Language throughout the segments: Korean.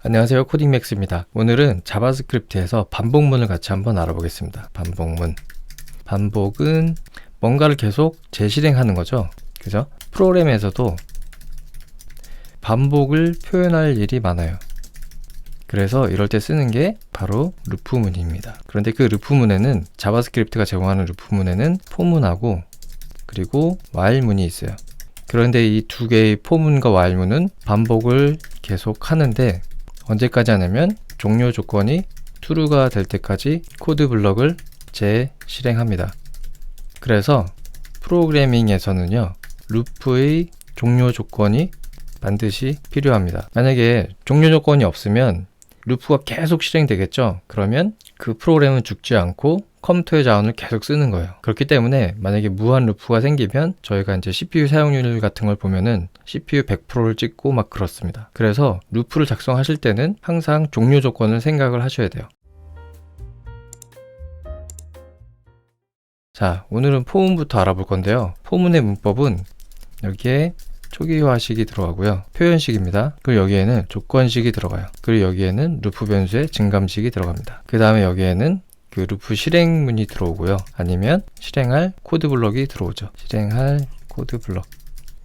안녕하세요, 코딩맥스입니다. 오늘은 자바스크립트에서 반복문을 같이 한번 알아보겠습니다. 반복은 뭔가를 계속 재실행하는 거죠. 그죠? 프로그램에서도 반복을 표현할 일이 많아요. 그래서 이럴 때 쓰는 게 바로 루프문입니다. 그런데 그 루프문에는 자바스크립트가 제공하는 루프문에는 포문하고 그리고 while문이 있어요. 그런데 이 두 개의 포문과 while문은 반복을 계속 하는데 언제까지 하냐면 종료 조건이 true가 될 때까지 코드 블럭을 재실행합니다. 그래서 프로그래밍에서는요, 루프의 종료 조건이 반드시 필요합니다. 만약에 종료 조건이 없으면 루프가 계속 실행되겠죠? 그러면 그 프로그램은 죽지 않고 컴퓨터의 자원을 계속 쓰는 거예요. 그렇기 때문에 만약에 무한 루프가 생기면 저희가 이제 CPU 사용률 같은 걸 보면은 CPU 100%를 찍고 막 그렇습니다. 그래서 루프를 작성하실 때는 항상 종료 조건을 생각을 하셔야 돼요. 자, 오늘은 포문부터 알아볼 건데요. 포문의 문법은 여기에 초기화식이 들어가고요. 표현식입니다. 그리고 여기에는 조건식이 들어가요. 그리고 여기에는 루프 변수의 증감식이 들어갑니다. 그 다음에 여기에는 그 루프 실행문이 들어오고요. 아니면 실행할 코드 블럭이 들어오죠. 실행할 코드 블럭.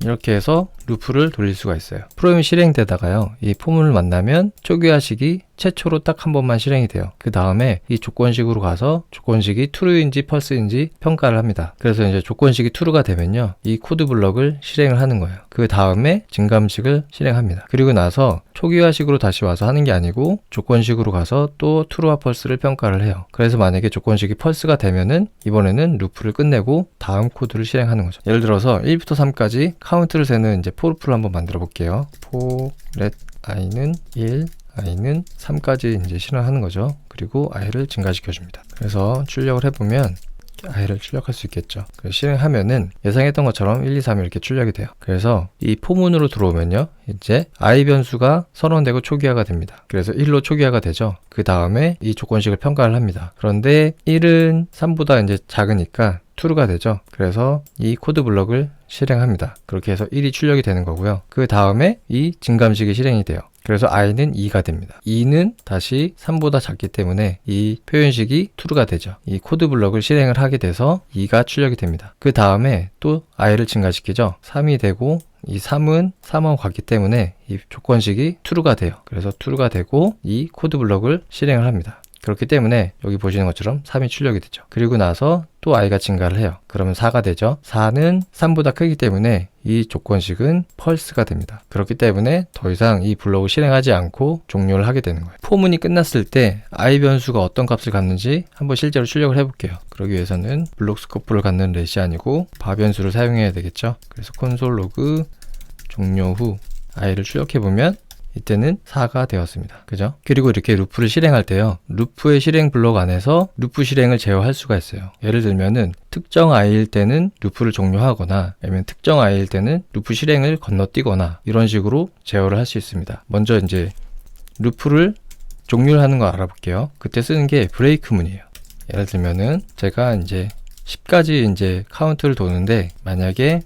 이렇게 해서 루프를 돌릴 수가 있어요. 프로그램이 실행되다가요, 이 포문을 만나면 초기화식이 최초로 딱 한 번만 실행이 돼요. 그 다음에 이 조건식으로 가서 조건식이 true인지 false인지 평가를 합니다. 그래서 이제 조건식이 true가 되면요, 이 코드 블럭을 실행을 하는 거예요. 그 다음에 증감식을 실행합니다. 그리고 나서 초기화식으로 다시 와서 하는 게 아니고 조건식으로 가서 또 true와 false를 평가를 해요. 그래서 만약에 조건식이 false가 되면은 이번에는 루프를 끝내고 다음 코드를 실행하는 거죠. 예를 들어서 1부터 3까지 카운트를 세는 이제 for로프를 한번 만들어 볼게요. for let i는 1, i는 3까지 이제 실행하는 거죠. 그리고 i를 증가시켜 줍니다. 그래서 출력을 해보면 i를 출력할 수 있겠죠. 그래서 실행하면은 예상했던 것처럼 1, 2, 3 이렇게 출력이 돼요. 그래서 이 포문으로 들어오면요, 이제 i 변수가 선언되고 초기화가 됩니다. 그래서 1로 초기화가 되죠. 그 다음에 이 조건식을 평가를 합니다. 그런데 1은 3보다 이제 작으니까 true가 되죠. 그래서 이 코드 블럭을 실행합니다. 그렇게 해서 1이 출력이 되는 거고요. 그 다음에 이 증감식이 실행이 돼요. 그래서 i는 2가 됩니다. 2는 다시 3보다 작기 때문에 이 표현식이 true가 되죠. 이 코드 블럭을 실행을 하게 돼서 2가 출력이 됩니다. 그 다음에 또 i를 증가시키죠. 3이 되고 이 3은 3하고 같기 때문에 이 조건식이 true가 돼요. 그래서 true가 되고 이 코드 블럭을 실행을 합니다. 그렇기 때문에 여기 보시는 것처럼 3이 출력이 되죠. 그리고 나서 또 i가 증가를 해요. 그러면 4가 되죠. 4는 3보다 크기 때문에 이 조건식은 false가 됩니다. 그렇기 때문에 더 이상 이 블록을 실행하지 않고 종료를 하게 되는 거예요. 포문이 끝났을 때 i 변수가 어떤 값을 갖는지 한번 실제로 출력을 해볼게요. 그러기 위해서는 블록 스코프를 갖는 렛이 아니고 바 변수를 사용해야 되겠죠. 그래서 콘솔 로그 종료 후 i를 출력해보면 이때는 4가 되었습니다. 그죠? 그리고 이렇게 루프를 실행할 때요, 루프의 실행 블록 안에서 루프 실행을 제어할 수가 있어요. 예를 들면은 특정 i일 때는 루프를 종료하거나 아니면 특정 i일 때는 루프 실행을 건너뛰거나 이런 식으로 제어를 할 수 있습니다. 먼저 이제 루프를 종료를 하는 거 알아볼게요. 그때 쓰는 게 브레이크문이에요. 예를 들면은 제가 이제 10까지 이제 카운트를 도는데 만약에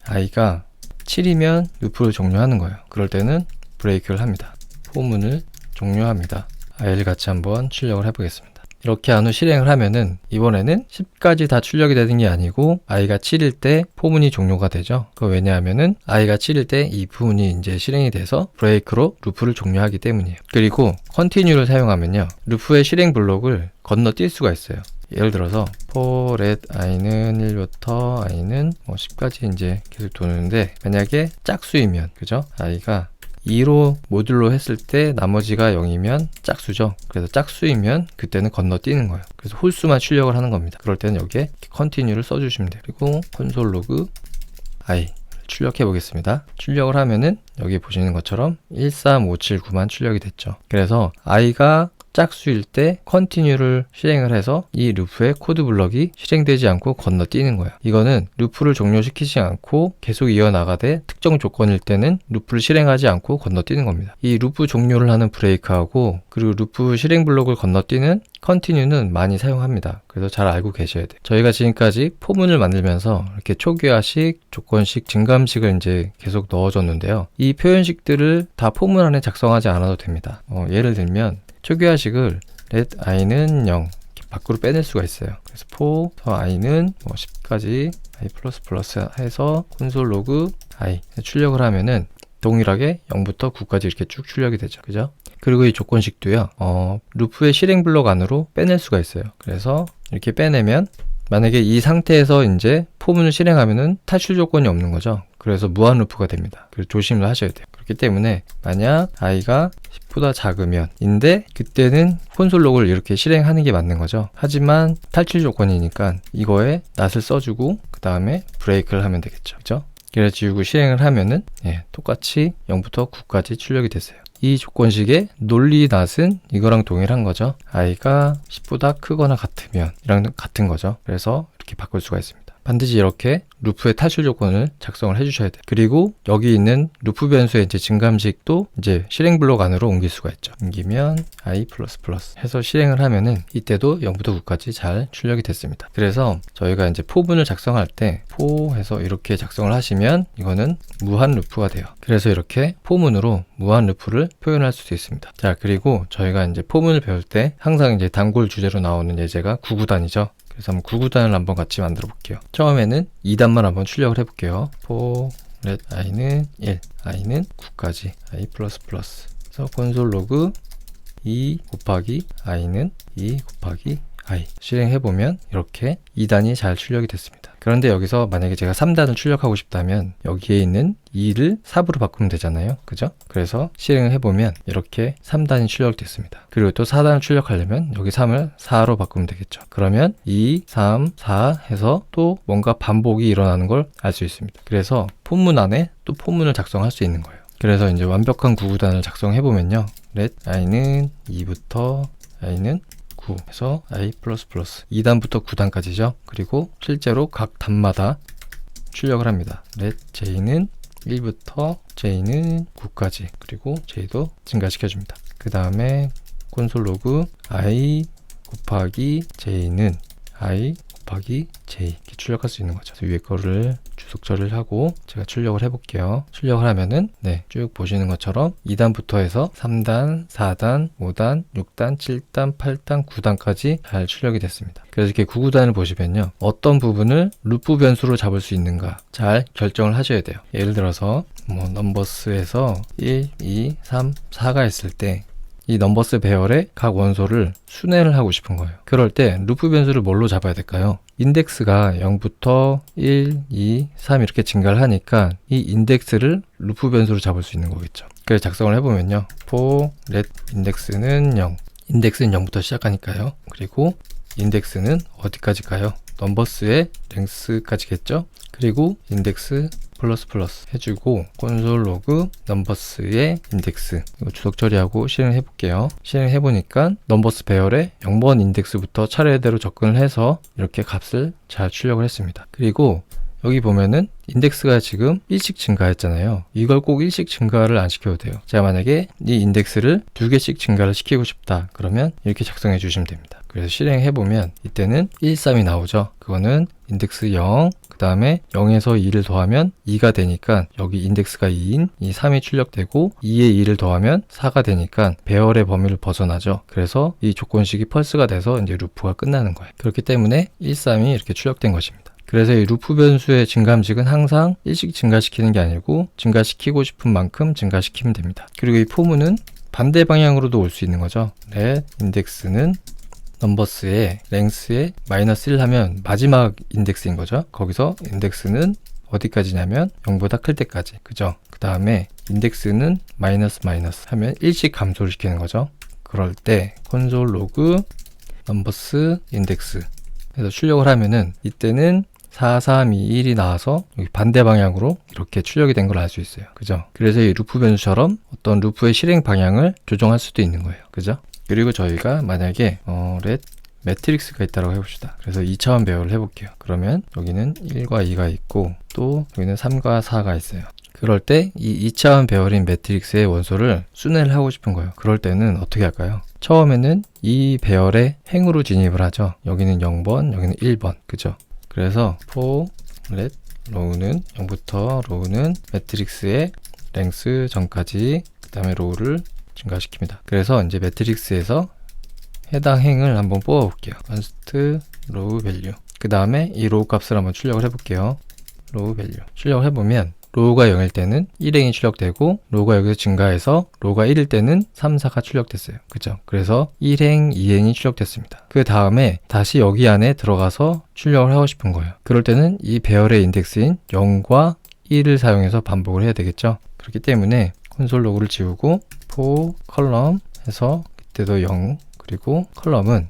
i가 7이면 루프를 종료하는 거예요. 그럴 때는 브레이크를 합니다. 포문을 종료합니다. i를 같이 한번 출력을 해보겠습니다. 이렇게 한 후 실행을 하면은 이번에는 10까지 다 출력이 되는 게 아니고 i가 7일 때 포문이 종료가 되죠. 그거 왜냐하면은 i가 7일 때 이 부분이 이제 실행이 돼서 브레이크로 루프를 종료하기 때문이에요. 그리고 continue를 사용하면요, 루프의 실행 블록을 건너뛸 수가 있어요. 예를 들어서 for let i는 1부터 i는 10까지 이제 계속 도는데 만약에 짝수이면, 그죠? i가 2로 모듈로 했을 때 나머지가 0이면 짝수죠. 그래서 짝수이면 그때는 건너뛰는 거예요. 그래서 홀수만 출력을 하는 겁니다. 그럴 때는 여기에 continue를 써주시면 돼요. 그리고 콘솔 로그 i 출력해 보겠습니다. 출력을 하면은 여기 보시는 것처럼 13579만 출력이 됐죠. 그래서 i가 짝수일 때 continue를 실행을 해서 이 루프의 코드 블럭이 실행되지 않고 건너뛰는 거예요. 이거는 루프를 종료시키지 않고 계속 이어나가되 특정 조건일 때는 루프를 실행하지 않고 건너뛰는 겁니다. 이 루프 종료를 하는 브레이크하고 그리고 루프 실행 블록을 건너뛰는 continue는 많이 사용합니다. 그래서 잘 알고 계셔야 돼요. 저희가 지금까지 포문을 만들면서 이렇게 초기화식, 조건식, 증감식을 이제 계속 넣어줬는데요. 이 표현식들을 다 포문 안에 작성하지 않아도 됩니다. 예를 들면 초기화식을 let i는 0 밖으로 빼낼 수가 있어요. 그래서 for i는 10까지 i++ 해서 콘솔 로그 i 출력을 하면은 동일하게 0부터 9까지 이렇게 쭉 출력이 되죠. 그죠? 그리고 이 조건식도요, 루프의 실행 블록 안으로 빼낼 수가 있어요. 그래서 이렇게 빼내면 만약에 이 상태에서 이제 포문을 실행하면은 탈출 조건이 없는 거죠. 그래서 무한 루프가 됩니다. 그래서 조심을 하셔야 돼요. 그렇기 때문에 만약 i가 10보다 작으면 인데 그때는 콘솔 로그를 이렇게 실행하는 게 맞는 거죠. 하지만 탈출 조건이니까 이거에 낫을 써주고 그 다음에 브레이크를 하면 되겠죠. 그죠? 그래서 지우고 실행을 하면은 똑같이 0부터 9까지 출력이 됐어요. 이 조건식의 논리 낫은 이거랑 동일한 거죠. i가 10보다 크거나 같으면 이랑 같은 거죠. 그래서 이렇게 바꿀 수가 있습니다. 반드시 이렇게 루프의 탈출 조건을 작성을 해주셔야 돼요. 그리고 여기 있는 루프 변수의 이제 증감식도 이제 실행 블록 안으로 옮길 수가 있죠. 옮기면 i++ 해서 실행을 하면은 이때도 0부터 9까지 잘 출력이 됐습니다. 그래서 저희가 이제 포문을 작성할 때 포 해서 이렇게 작성을 하시면 이거는 무한 루프가 돼요. 그래서 이렇게 포문으로 무한 루프를 표현할 수도 있습니다. 자, 그리고 저희가 이제 포문을 배울 때 항상 이제 단골 주제로 나오는 예제가 9구단이죠. 그래서 한번 9구단을 한번 같이 만들어 볼게요. 처음에는 2단만 한번 출력을 해볼게요. for let i는 1, i는 9까지, i++. 그래서 콘솔 로그 2 곱하기 i는 2 곱하기 i 실행해보면 이렇게 2단이 잘 출력이 됐습니다. 그런데 여기서 만약에 제가 3단을 출력하고 싶다면 여기에 있는 2를 4부로 바꾸면 되잖아요. 그죠? 그래서 실행을 해보면 이렇게 3단이 출력됐습니다. 그리고 또 4단을 출력하려면 여기 3을 4로 바꾸면 되겠죠. 그러면 2, 3, 4 해서 또 뭔가 반복이 일어나는 걸 알 수 있습니다. 그래서 포문 안에 또 포문을 작성할 수 있는 거예요. 그래서 이제 완벽한 9구단을 작성해보면요. let i는 2부터 i는 9 해서 i++ 2단부터 9단까지죠. 그리고 실제로 각 단마다 출력을 합니다. let j는 1부터 j는 9까지 그리고 j도 증가시켜줍니다. 그 다음에 콘솔 로그 i 곱하기 j는 i 곱하기 j 이렇게 출력할 수 있는 거죠. 그래서 위에 거를 주석 처리를 하고 제가 출력을 해볼게요. 출력을 하면은 쭉 보시는 것처럼 2단부터 해서 3단, 4단, 5단, 6단, 7단, 8단, 9단까지 잘 출력이 됐습니다. 그래서 이렇게 9구단을 보시면요. 어떤 부분을 루프 변수로 잡을 수 있는가 잘 결정을 하셔야 돼요. 예를 들어서 넘버스에서 1, 2, 3, 4가 있을 때 이 넘버스 배열의 각 원소를 순회를 하고 싶은 거예요. 그럴 때 루프 변수를 뭘로 잡아야 될까요? 인덱스가 0부터 1, 2, 3 이렇게 증가를 하니까 이 인덱스를 루프 변수로 잡을 수 있는 거겠죠. 그래서 작성을 해보면요. for let index는 0. 인덱스는 0부터 시작하니까요. 그리고 인덱스는 어디까지 가요? 넘버스의 랭스까지겠죠. 그리고 인덱스 플러스 해주고 콘솔 로그 넘버스의 인덱스 이거 주석 처리하고 실행해 볼게요. 실행해 보니까 넘버스 배열의 0번 인덱스부터 차례대로 접근을 해서 이렇게 값을 잘 출력을 했습니다. 그리고 여기 보면은 인덱스가 지금 1씩 증가했잖아요. 이걸 꼭 1씩 증가를 안 시켜도 돼요. 제가 만약에 이 인덱스를 2개씩 증가를 시키고 싶다 그러면 이렇게 작성해 주시면 됩니다. 그래서 실행해 보면 이때는 1, 3이 나오죠. 그거는 인덱스 0, 그 다음에 0에서 2를 더하면 2가 되니까 여기 인덱스가 2인 이 3이 출력되고 2에 2를 더하면 4가 되니까 배열의 범위를 벗어나죠. 그래서 이 조건식이 펄스가 돼서 이제 루프가 끝나는 거예요. 그렇기 때문에 1, 3이 이렇게 출력된 것입니다. 그래서 이 루프 변수의 증감식은 항상 1씩 증가시키는 게 아니고 증가시키고 싶은 만큼 증가시키면 됩니다. 그리고 이 포문은 반대 방향으로도 올 수 있는 거죠. let 인덱스는 넘버스의 랭스에 -1을 하면 마지막 인덱스인 거죠. 거기서 인덱스는 어디까지냐면 0보다 클 때까지. 그죠? 그 다음에 인덱스는 마이너스 하면 1씩 감소를 시키는 거죠. 그럴 때 콘솔 로그 넘버스 인덱스 해서 출력을 하면은 이때는 4, 3, 2, 1이 나와서 여기 반대 방향으로 이렇게 출력이 된 걸 알 수 있어요. 그죠? 그래서 이 루프 변수처럼 어떤 루프의 실행 방향을 조정할 수도 있는 거예요. 그죠? 그리고 저희가 만약에 렛 매트릭스가 있다고 해봅시다. 그래서 2차원 배열을 해볼게요. 그러면 여기는 1과 2가 있고 또 여기는 3과 4가 있어요. 그럴 때 이 2차원 배열인 매트릭스의 원소를 순회를 하고 싶은 거예요. 그럴 때는 어떻게 할까요? 처음에는 이 배열에 행으로 진입을 하죠. 여기는 0번, 여기는 1번. 그죠? 그래서 for let row는 0부터 row는 매트릭스의 랭스 전까지 그 다음에 row를 증가시킵니다. 그래서 이제 매트릭스에서 해당 행을 한번 뽑아 볼게요. const row value. 그 다음에 이 row 값을 한번 출력을 해볼게요. row value. 출력을 해보면 row가 0일 때는 1행이 출력되고 row가 여기서 증가해서 row가 1일 때는 3, 4가 출력됐어요. 그죠? 그래서 1행, 2행이 출력됐습니다. 그 다음에 다시 여기 안에 들어가서 출력을 하고 싶은 거예요. 그럴 때는 이 배열의 인덱스인 0과 1을 사용해서 반복을 해야 되겠죠? 그렇기 때문에 콘솔 로그를 지우고 for column 해서 그때도 0 그리고 컬럼은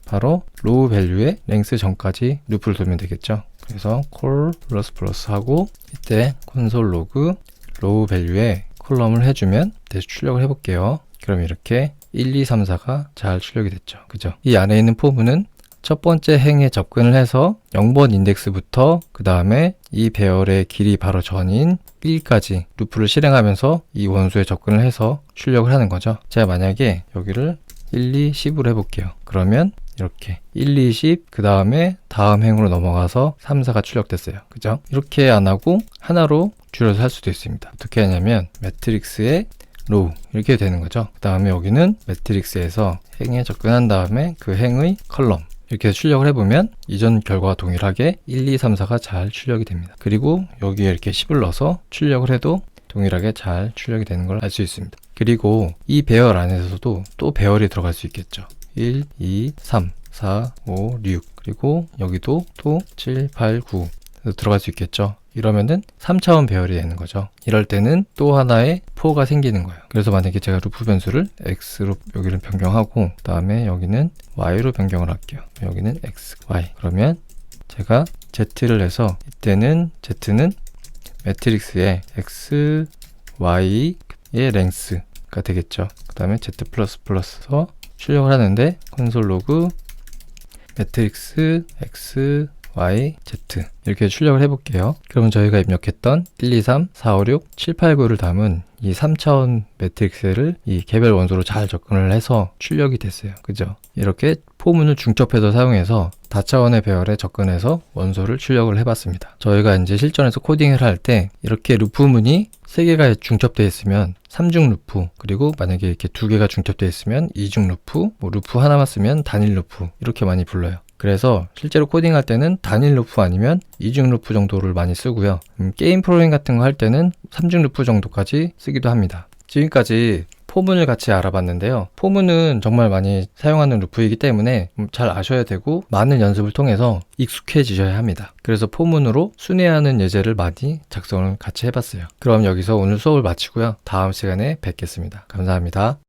바로 로우 밸류의 랭스 전까지 루프를 돌면 되겠죠. 그래서 콜 플러스 플러스 하고 이때 콘솔 로그 로우 밸류의 컬럼을 해주면 다시 출력을 해볼게요. 그럼 이렇게 1, 2, 3, 4가 잘 출력이 됐죠. 그죠? 이 안에 있는 포문은 첫 번째 행에 접근을 해서 0번 인덱스부터 그 다음에 이 배열의 길이 바로 전인 1까지 루프를 실행하면서 이 원소에 접근을 해서 출력을 하는 거죠. 제가 만약에 여기를 1, 2, 10으로 해볼게요. 그러면 이렇게 1, 2, 10, 그 다음에 다음 행으로 넘어가서 3, 4가 출력됐어요. 그죠? 이렇게 안 하고 하나로 줄여서 할 수도 있습니다. 어떻게 하냐면 매트릭스의 로우 이렇게 되는 거죠. 그 다음에 여기는 매트릭스에서 행에 접근한 다음에 그 행의 컬럼 이렇게 출력을 해보면 이전 결과와 동일하게 1, 2, 3, 4가 잘 출력이 됩니다. 그리고 여기에 이렇게 10을 넣어서 출력을 해도 동일하게 잘 출력이 되는 걸 알 수 있습니다. 그리고 이 배열 안에서도 또 배열이 들어갈 수 있겠죠. 1, 2, 3, 4, 5, 6 그리고 여기도 또 7, 8, 9 들어갈 수 있겠죠. 이러면은 3차원 배열이 되는 거죠. 이럴 때는 또 하나의 포가 생기는 거예요. 그래서 만약에 제가 루프 변수를 x로 여기를 변경하고 그 다음에 여기는 y로 변경을 할게요. 여기는 x, y 그러면 제가 z를 해서 이때는 z는 매트릭스의 x, y의 랭스가 되겠죠. 그 다음에 z 플러스서 출력을 하는데 콘솔 로그 매트릭스 x, y, z 이렇게 출력을 해볼게요. 그러면 저희가 입력했던 1, 2, 3, 4, 5, 6, 7, 8, 9를 담은 이 3차원 매트릭스를 이 개별 원소로 잘 접근을 해서 출력이 됐어요. 그죠? 이렇게 포문을 중첩해서 사용해서 다차원의 배열에 접근해서 원소를 출력을 해봤습니다. 저희가 이제 실전에서 코딩을 할 때 이렇게 루프문이 3개가 중첩되어 있으면 3중 루프, 그리고 만약에 이렇게 2개가 중첩되어 있으면 2중 루프, 뭐 루프 하나만 쓰면 단일 루프 이렇게 많이 불러요. 그래서 실제로 코딩할 때는 단일 루프 아니면 2중 루프 정도를 많이 쓰고요. 게임 프로그램 같은 거 할 때는 3중 루프 정도까지 쓰기도 합니다. 지금까지 포문을 같이 알아봤는데요. 포문은 정말 많이 사용하는 루프이기 때문에 잘 아셔야 되고 많은 연습을 통해서 익숙해지셔야 합니다. 그래서 포문으로 순회하는 예제를 많이 작성을 같이 해봤어요. 그럼 여기서 오늘 수업을 마치고요. 다음 시간에 뵙겠습니다. 감사합니다.